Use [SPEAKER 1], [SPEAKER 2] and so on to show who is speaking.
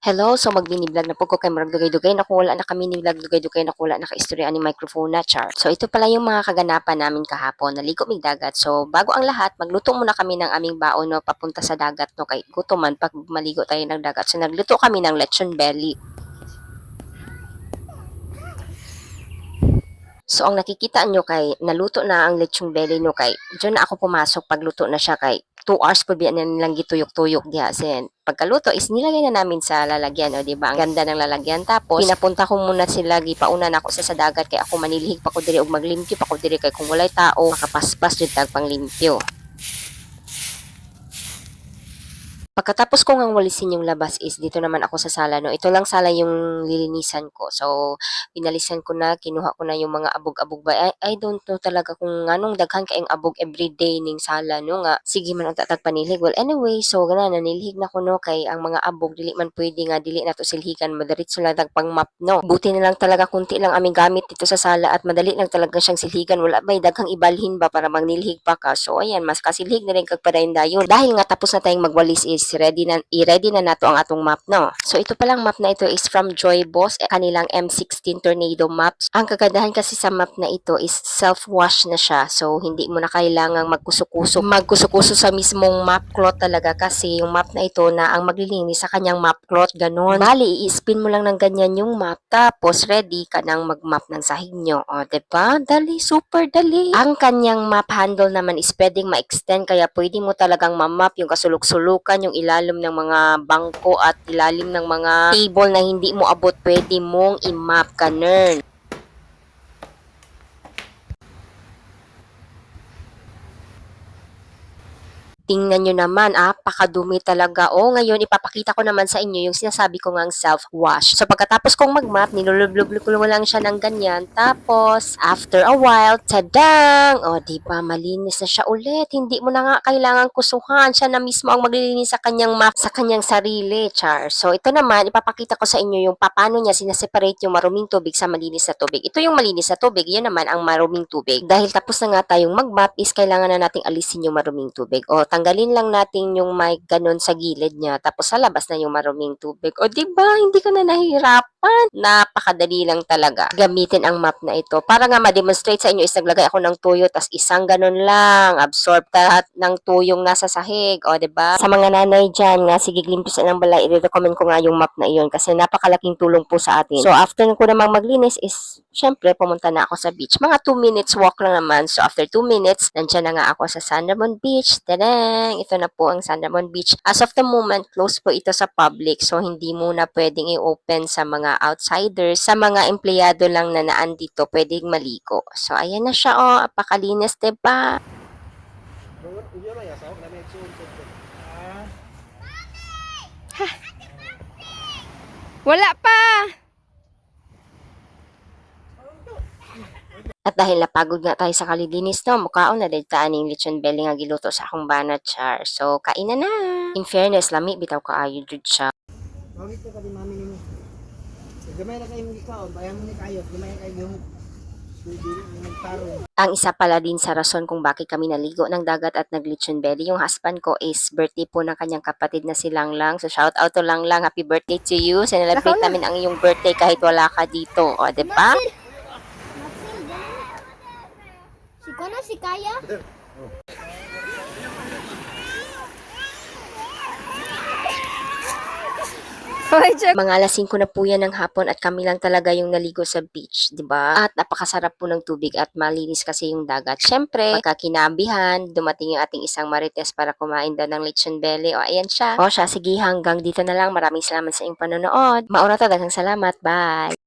[SPEAKER 1] Hello, so magbini-vlog na po ko kay Marag Dugay-Dugay na wala na kami ni vlog Dugay-Dugay na wala naka-istorya ni microphone na char. So ito pala yung mga kaganapan namin kahapon, naligo mig dagat. So bago ang lahat, magluto muna kami ng aming baon no papunta sa dagat no kay gutom man pag maligo tayo ng dagat. So nagluto kami ng lechon belly. So ang nakikita nyo kay naluto na ang lechong belly no kay diyan na ako pumasok pagluto na siya kay 2 hours pa biyan nilang gituyok-tuyok diha sen. Pagkaluto is nilagay na namin sa lalagyan o di ba? Ang ganda ng lalagyan tapos pinapunta ko muna sila gipauna na ako sa dagat kay ako manilihig pa ko diri og maglimpyo pa ko diri kay kung walay tao makapaspas jud tag panglimpyo. Pagkatapos ko ngang walisin yung labas is dito naman ako sa sala, no? Ito lang sala yung lilinisan ko. So, pinalisan ko na, kinuha ko na yung mga abog-abog ba. I don't know talaga kung anong daghan kaing abog everyday ning sala, no? Nga, sige man ang tatag panilig. Well, anyway, so, gana, nanilhig na ko, no? Kay ang mga abog, dili man pwede nga, dili na to silhigan, madaritso lang tag pang map, no? Buti na lang talaga, kunti lang aming gamit dito sa sala at madali lang talaga siyang silhigan. Wala ba, daghang ibalhin ba para magnilhig pa ka? So, ayan, mas kasilhig na rin kagpadayon-dayon. Dahil nga tapos na tayong magwalis is i-ready na nato ang atong map, no? So, ito palang map na ito is from Joy Boss, kanilang M16 Tornado Maps. Ang kagandahan kasi sa map na ito is self-wash na siya. So, hindi mo na kailangang magkusukuso sa mismong map cloth talaga kasi yung map na ito na ang maglilinis sa kanyang map cloth, ganun. Bali, i-spin mo lang ng ganyan yung map, tapos ready ka nang mag-map ng sahig nyo. O, diba? Dali, super dali. Ang kanyang map handle naman is pwedeng ma-extend, kaya pwede mo talagang ma-map yung kasulok-sulukan, yung ilalim ng mga bangko at ilalim ng mga table na hindi mo abot, pwede mong i-map ka, nern. Tingnan nyo naman, pakadumi talaga. O, ngayon, ipapakita ko naman sa inyo yung sinasabi ko ngang self-wash. So, pagkatapos kong mag-map, nilulublog ko lang siya ng ganyan. Tapos, after a while, tadang! O, diba, malinis na siya ulit. Hindi mo na nga kailangan kusuhan. Siya na mismo ang maglilinis sa kanyang map, sa kanyang sarili, char. So, ito naman, ipapakita ko sa inyo yung paano niya sineseparate yung maruming tubig sa malinis na tubig. Ito yung malinis na tubig, yan naman ang maruming tubig. Dahil tapos na nga tayong mag-map, is kailangan na nating alisin yung maruming tubig. O, tanggalin lang natin yung mic ganun sa gilid niya, tapos sa labas na yung maruming tubig. O, diba? Hindi ka na nahihirapan. Napakadali lang talaga gamitin ang map na ito. Para nga ma-demonstrate sa inyo is naglagay ako ng tuyo, tas isang ganun lang, absorb lahat ng tuyong nasa sahig. O, diba? Sa mga nanay dyan nga, sige, glimpis ng balay, i-recommend ko nga yung map na iyon kasi napakalaking tulong po sa atin. So, after ko namang maglinis is, syempre, pumunta na ako sa beach. Mga 2 minutes walk lang naman. So, after 2 minutes, nandiyan na nga ako sa San Ramon Beach. Tadang! Ito na po ang San Ramon Beach. As of the moment, close po ito sa public. So, hindi muna pwedeng i-open sa mga outsiders. Sa mga empleyado lang na naandito, pwedeng maligo. So, ayan na siya, oh. Apakalinis, diba?
[SPEAKER 2] Wala pa!
[SPEAKER 1] At dahil napagod nga tayo sa kalilinis, no, mukhaon na dahil taan yung lechon belly nga giluto sa akong banat, char. So, kain na na. In fairness, lami, bitaw kaayo jud siya.
[SPEAKER 3] Mawit ka di mami nimo. Gamay na kayo mong ikaon, bayan mo ni kayo, gamay na kayo yung
[SPEAKER 1] Ang isa pala din sa rason kung bakit kami naligo ng dagat at naglechon belly, yung husband ko is birthday po ng kanyang kapatid na si Langlang. So, shout out to Langlang. Happy birthday to you. Celebrate namin ang iyong birthday kahit wala ka dito. O, diba?
[SPEAKER 2] Si Kono, si Kaya?
[SPEAKER 1] Mga alas 5 na po yan ng hapon at kami lang talaga yung naligo sa beach, di ba? At napakasarap po ng tubig at malinis kasi yung dagat. Syempre, pagkakinabihan, dumating yung ating isang marites para kumain daw ng lechon belly. O, ayan siya. O, siya, sige, hanggang dito na lang. Maraming salamat sa iyong panonood. Mauna to, daghang salamat. Bye!